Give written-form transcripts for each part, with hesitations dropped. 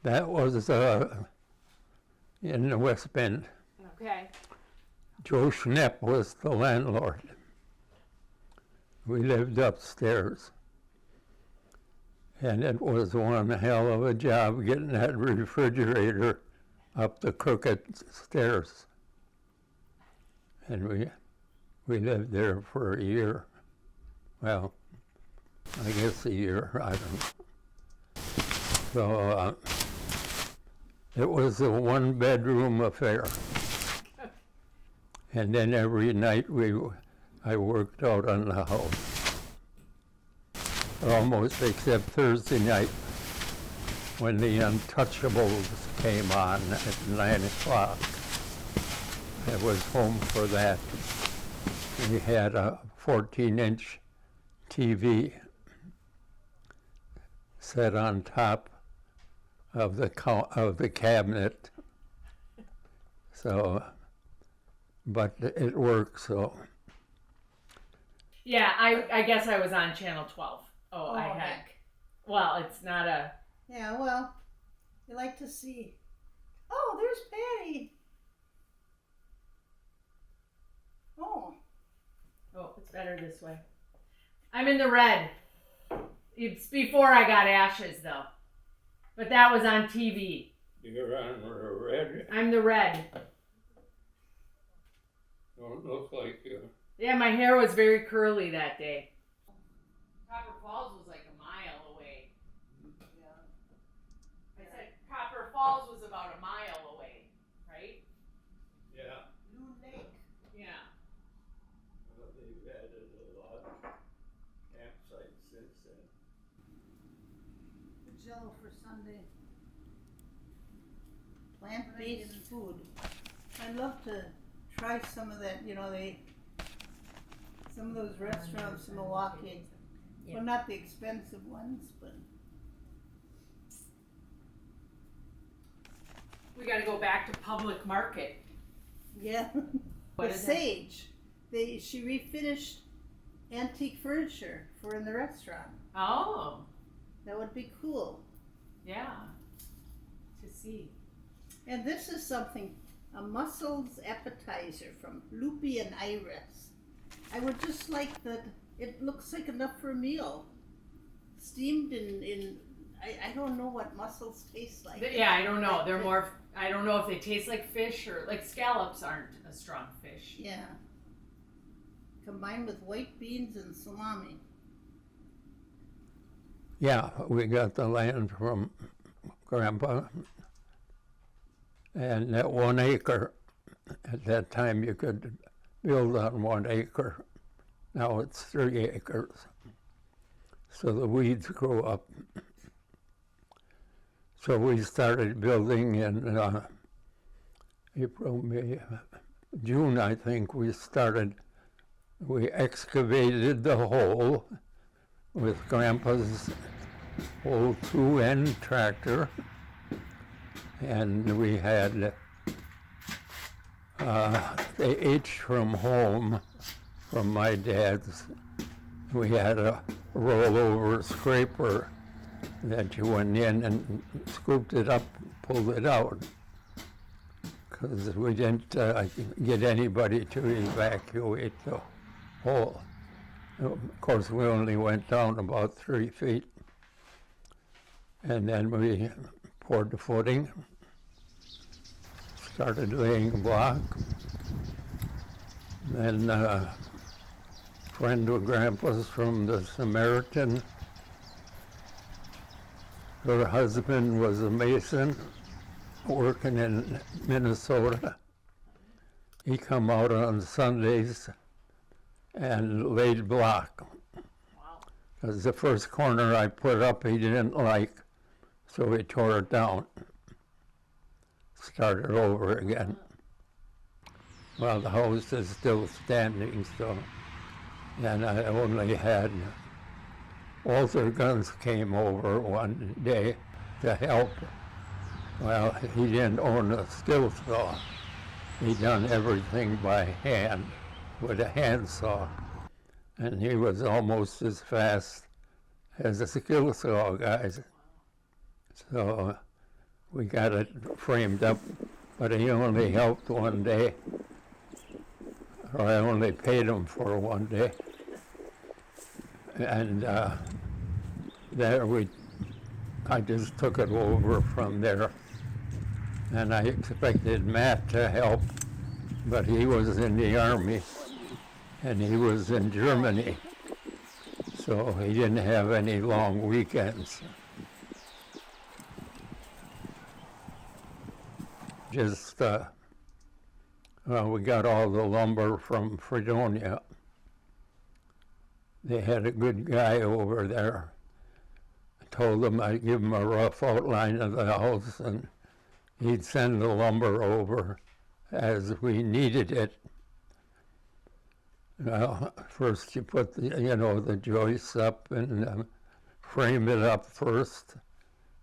That was in the West Bend. Okay. Joe Schnepp was the landlord. We lived upstairs. And it was one hell of a job getting that refrigerator up the crooked stairs. And we lived there for a year. Well, I guess a year, I don't know. So it was a one-bedroom affair. And then every night I worked out on the house. Almost except Thursday night when the Untouchables came on at 9 o'clock. I was home for that. We had a 14-inch TV set on top of the cabinet. So, but it worked, so. Yeah, I guess I was on Channel 12. Oh, I okay. heck. Well, it's not a... Yeah, well, you like to see. Oh, there's Patty. Oh. Oh, it's better this way. I'm in the red. It's before I got ashes, though. But that was on TV. You're on the red? I'm the red. Don't look like you. Yeah, my hair was very curly that day. Copper Falls was like a mile away. Yeah. I said Copper Falls was about a mile away, right? Yeah. Loon Lake. Yeah. Well, they've added a lot of campsites since then. The Jello for Sunday. Plant-based food. I'd love to try some of that, some of those restaurants in Milwaukee. Yeah. Well, not the expensive ones, but We got to go back to public market. yeah. What The is it? Sage. She refinished antique furniture for in the restaurant. Oh, That would be cool. yeah. To see. And this is something, a mussels appetizer from Loopy and Iris. I would just like that, it looks like enough for a meal. Steamed I don't know what mussels taste like. Yeah, I don't know. They're more. I don't know if they taste like fish or like scallops aren't a strong fish. Yeah. Combined with white beans and salami. Yeah, we got the land from Grandpa. And that 1 acre, at that time you could build on 1 acre. Now it's 3 acres. So the weeds grow up. So we started building in April, May, June, I think we excavated the hole with Grandpa's old 2N tractor. And we had the H from home, from my dad's. We had a rollover scraper that you went in and scooped it up, pulled it out, because we didn't get anybody to evacuate the hole. Of course, we only went down about 3 feet. And then we poured the footing, started laying block. Then a friend of Grandpa's from the Samaritan, her husband was a mason working in Minnesota. He come out on Sundays and laid block. Wow. Because the first corner I put up he didn't like, so he tore it down. Started over again. Well, the house is still standing, so, and I only had, Walter Guns came over one day to help. Well, he didn't own a skill saw. He done everything by hand with a handsaw. And he was almost as fast as the skill saw guys. So we got it framed up, but he only helped one day. Or I only paid him for one day. And I just took it over from there. And I expected Matt to help, but he was in the Army, and he was in Germany, so he didn't have any long weekends. Just, we got all the lumber from Fredonia. They had a good guy over there. I told him I'd give him a rough outline of the house, and he'd send the lumber over as we needed it. Well, first you put the joists up and frame it up first,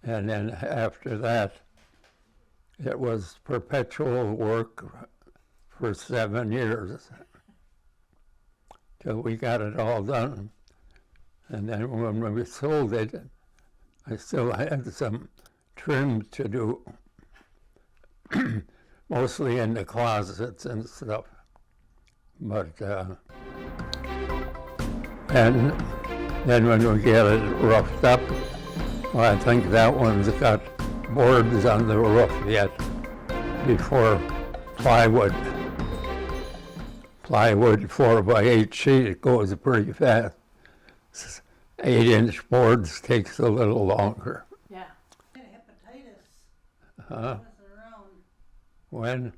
and then after that, it was perpetual work for 7 years till we got it all done. And then when we sold it, I still had some trim to do, mostly in the closets and stuff. But, and then when we get it roughed up, well, I think that one's got boards on the roof yet before plywood. Plywood 4x8 sheet, it goes pretty fast. 8-inch boards takes a little longer. Yeah. I had hepatitis. Huh? I wasn't around. When?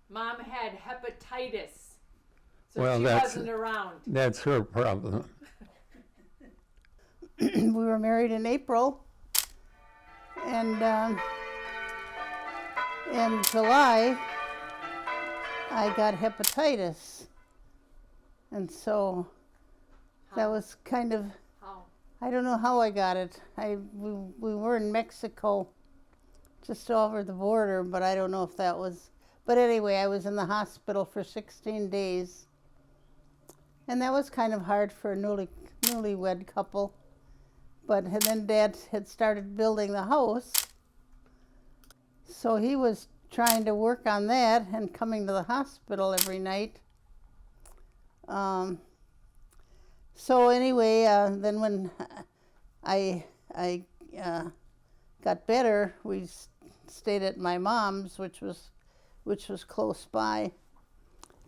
Mom had hepatitis, so Well, she that's- wasn't around. That's her problem. We were married in April, and in July, I got hepatitis. And so that was kind of, How? I don't know how I got it. We were in Mexico, just over the border, but I don't know if that was, but anyway, I was in the hospital for 16 days. And that was kind of hard for a newlywed couple. But then Dad had started building the house, so he was trying to work on that and coming to the hospital every night. So anyway, then when I got better, we stayed at my mom's, which was close by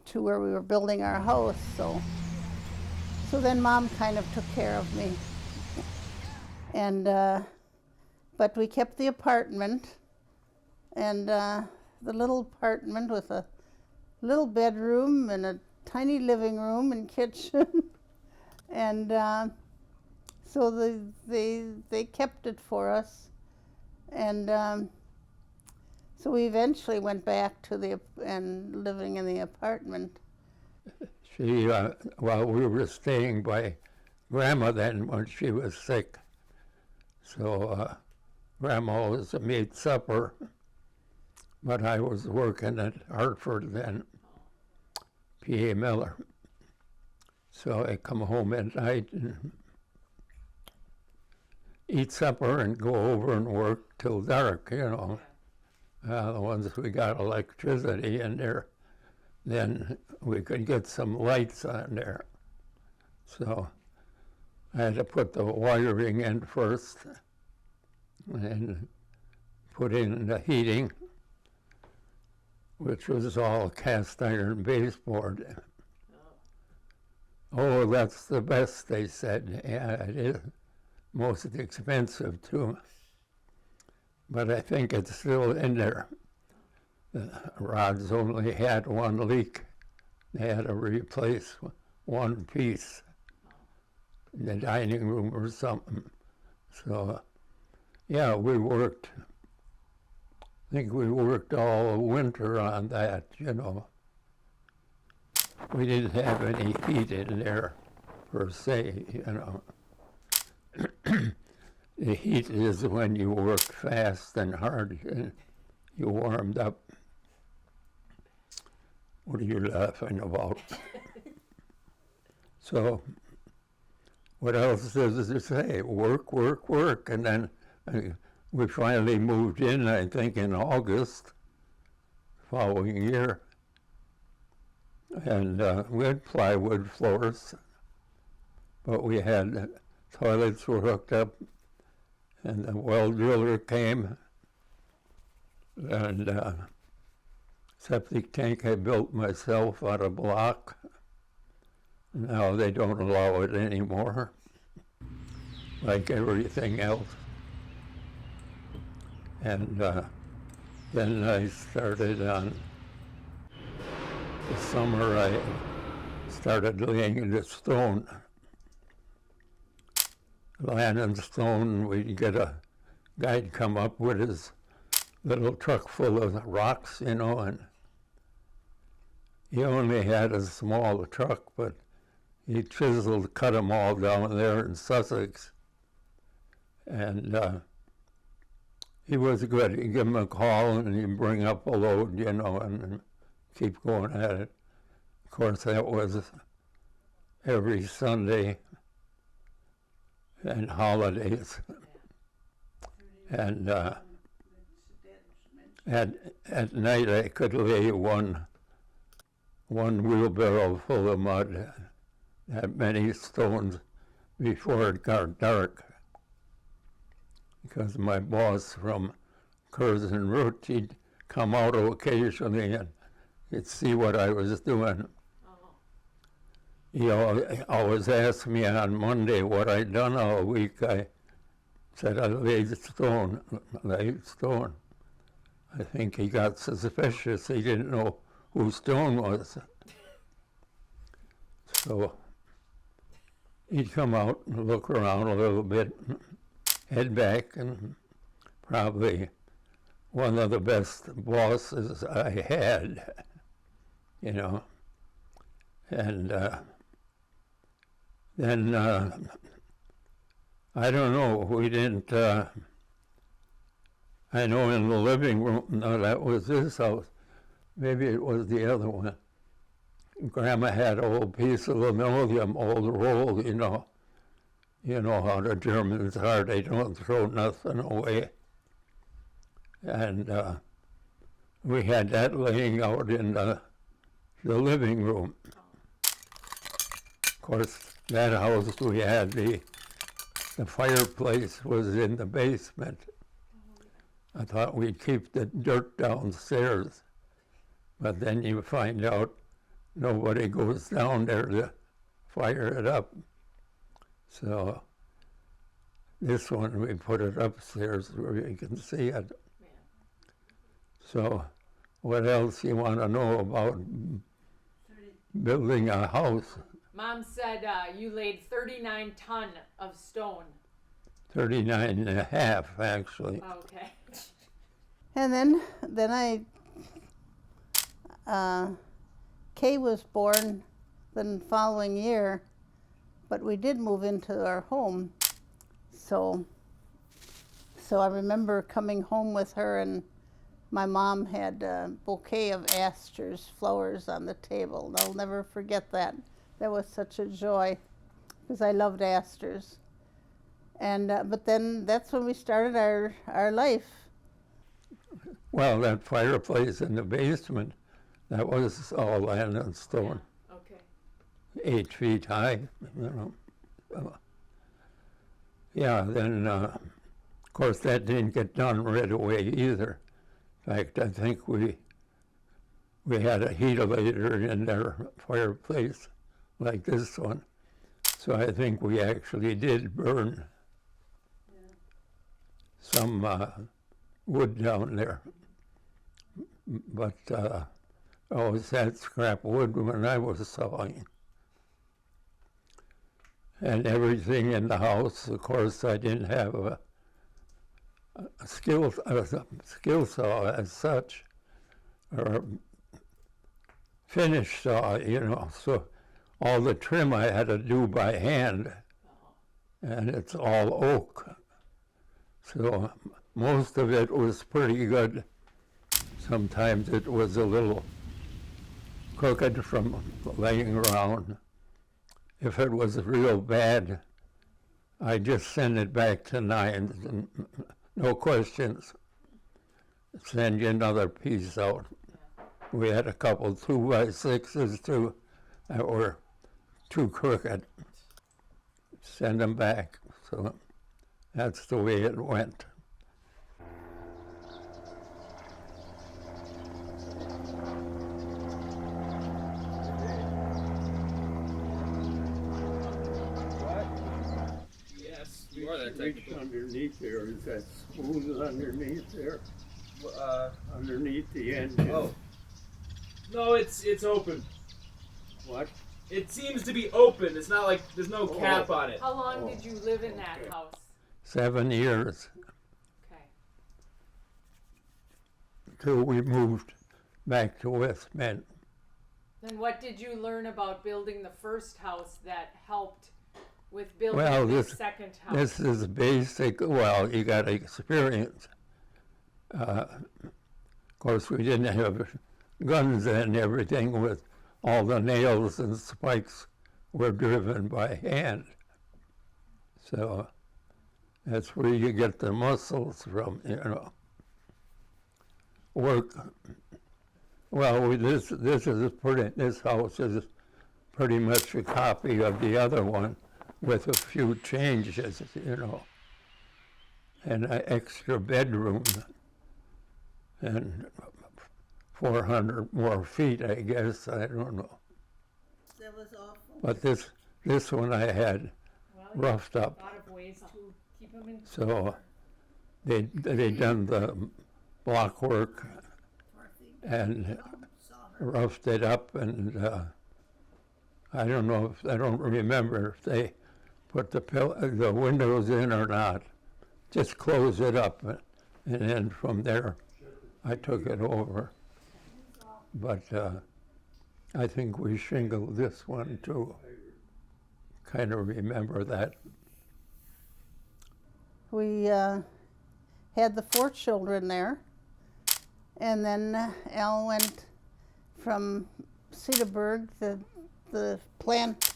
to where we were building our house. So then Mom kind of took care of me. And, but we kept the apartment, and the little apartment with a little bedroom and a tiny living room and kitchen. And so they kept it for us. And so we eventually went back to and living in the apartment. She, well, we were staying by Grandma then when she was sick. So Grandma always made supper, but I was working at Hartford then, P.A. Miller. So I come home at night and eat supper and go over and work till dark, The ones we got electricity in there, then we could get some lights on there. So I had to put the wiring in first and put in the heating, which was all cast iron baseboard. Oh, that's the best, they said. Yeah, it is most expensive too. But I think it's still in there. The rods only had one leak. They had to replace one piece in the dining room or something. So, yeah, we worked. I think we worked all winter on that, We didn't have any heat in there per se, The heat is when you work fast and hard and you warmed up. What are you laughing about? So, what else does it say? Work, work, work. And then we finally moved in, I think, in August following year. And we had plywood floors, but we had toilets were hooked up, and the well driller came, and septic tank I built myself out of block. Now they don't allow it anymore, like everything else. And then I started on the summer, I started laying the stone. Land and stone, we'd get a guy'd come up with his little truck full of rocks, you know, and he only had a small truck, but he chiseled, cut them all down there in Sussex. And he was good. He'd give him a call and he'd bring up a load, you know, and keep going at it. Of course, that was every Sunday and holidays. And at night I could lay one wheelbarrow full of mud, that many stones, before it got dark. Because my boss from Curzon Root, he'd come out occasionally and he'd see what I was doing. He always asked me on Monday what I'd done all week. I said I laid stone. I think he got suspicious. He didn't know who Stone was. So he'd come out and look around a little bit, head back, and probably one of the best bosses I had, you know. And then, I don't know, we didn't, I know in the living room, no, that was this house, maybe it was the other one. Grandma had an old piece of linoleum, old roll, you know. You know how the Germans are, they don't throw nothing away. And we had that laying out in the living room. Of course, that house we had, the fireplace was in the basement. I thought we'd keep the dirt downstairs, but then you find out nobody goes down there to fire it up. So this one, we put it upstairs where you can see it. Yeah. So what else you want to know about building a house? Mom said you laid 39 ton of stone. 39 and a half, actually. Okay. And then Kay was born the following year, but we did move into our home. So I remember coming home with her, and my mom had a bouquet of asters, flowers on the table. And I'll never forget that. That was such a joy, because I loved asters. And but then that's when we started our life. Well, that fireplace in the basement, that was all land and stone. Yeah. Okay. 8 feet high, you know. Yeah, then, of course, that didn't get done right away either. In fact, I think we had a heatilator in their fireplace like this one. So I think we actually did burn some wood down there. But I always had scrap wood when I was sawing. And everything in the house, of course, I didn't have a skill saw as such, or a finish saw, you know. So all the trim I had to do by hand, and it's all oak. So most of it was pretty good. Sometimes it was a little crooked from laying around. If it was real bad, I just send it back to Nines and no questions. Send you another piece out. We had a couple 2x6s too that were too crooked. Send them back. So that's the way it went. Yes, you are that Reach underneath there. Is that smooth underneath there? Underneath the engine. Oh. No, it's open. What? It seems to be open. It's not like there's no cap on it. How long did you live in that house? 7 years Okay. till we moved back to West Bend. Then what did you learn about building the first house that helped with building Well, this this- second house? This is basic. Well, you got experience. Of course, we didn't have guns and everything. With all the nails and spikes were driven by hand. So that's where you get the muscles from, you know. Work. Well, this house is pretty much a copy of the other one, with a few changes, you know, and an extra bedroom, and 400 more feet, I guess. I don't know. That was awful. But this one I had Well, roughed up. a lot of ways to keep them in. So they done the block work Dorothy, and saw her. roughed it up, and I don't remember if they put the windows in or not. Just close it up, and then from there I took it over. But I think we shingled this one too. Kind of remember that. We had the 4 children there, and then Al went from Cedarburg, the plant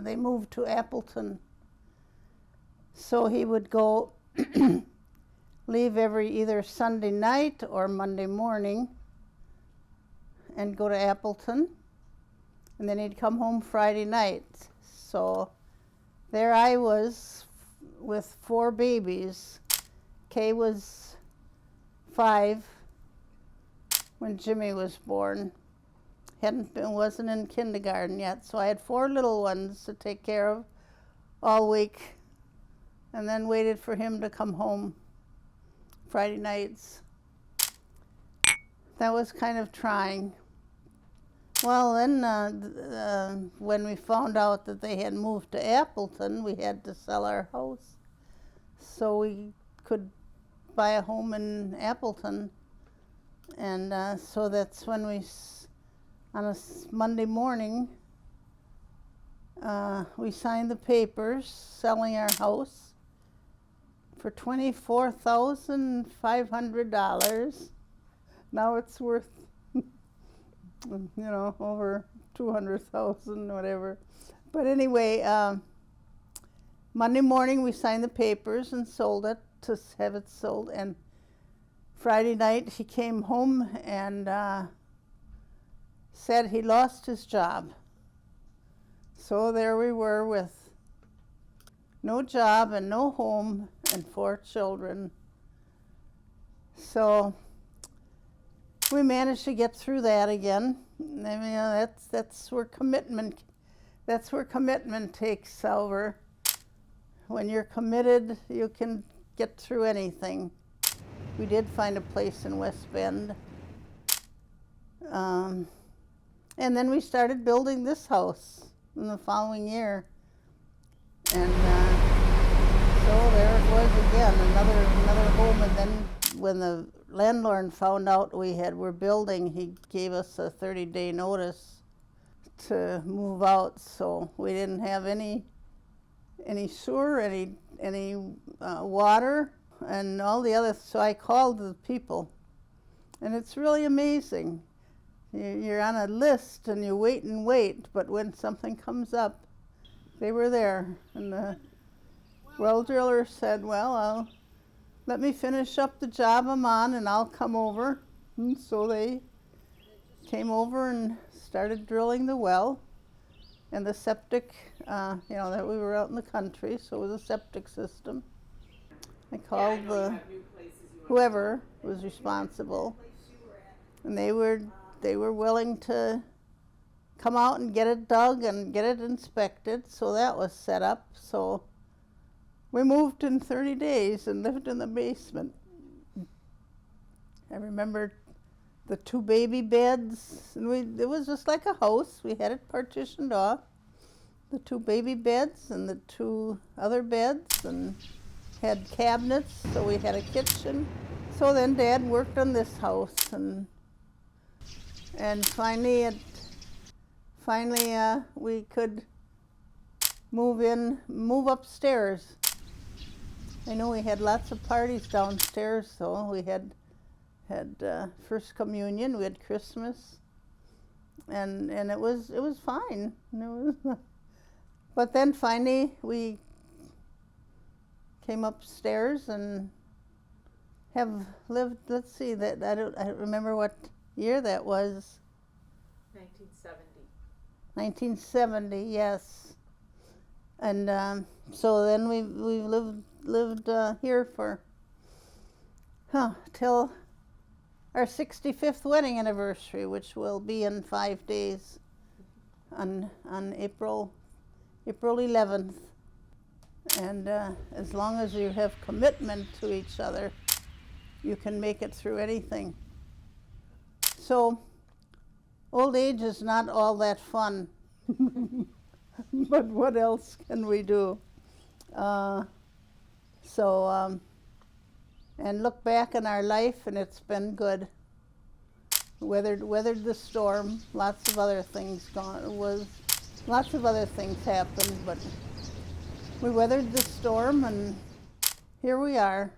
they moved to Appleton. So he would go leave every either Sunday night or Monday morning and go to Appleton, and then he'd come home Friday night. So there I was with 4 babies. Kay was 5 when Jimmy was born. Wasn't in kindergarten yet, so I had 4 little ones to take care of all week, and then waited for him to come home Friday nights. That was kind of trying. Well, then when we found out that they had moved to Appleton, we had to sell our house so we could buy a home in Appleton. And so that's when on a Monday morning, we signed the papers selling our house for $24,500. Now it's worth, over 200,000, whatever. But anyway, Monday morning we signed the papers and sold it to have it sold. And Friday night he came home and said he lost his job. So there we were with no job and no home and 4 children. So we managed to get through that again. I mean, that's where commitment takes over. When you're committed, you can get through anything. We did find a place in West Bend. And then we started building this house in the following year. And so there it was again, another home. And then when the landlord found out were building, he gave us a 30-day notice to move out. So we didn't have any sewer, any water, and all the other. So I called the people, and it's really amazing. You're on a list and you wait and wait, but when something comes up, they were there. And well driller said, well, let me finish up the job I'm on and I'll come over. And so they came over and started drilling the well. And the septic, that we were out in the country, so it was a septic system. I called whoever was responsible, and they were willing to come out and get it dug and get it inspected, so that was set up. So we moved in 30 days and lived in the basement. I remember the 2 baby beds, and it was just like a house. We had it partitioned off, the 2 baby beds and the 2 other beds, and had cabinets, so we had a kitchen. So then Dad worked on this house, and finally we could move upstairs. I know we had lots of parties downstairs, though. We had First Communion, we had Christmas, and it was fine. But then finally we came upstairs and have lived. Let's see, I don't remember what year that was. 1970. 1970, yes. And so then we lived here for till our 65th wedding anniversary, which will be in 5 days, on April 11th. And as long as you have commitment to each other, you can make it through anything. So old age is not all that fun, but what else can we do? And look back in our life, and it's been good. Weathered the storm. Lots of other things happened, but we weathered the storm, and here we are.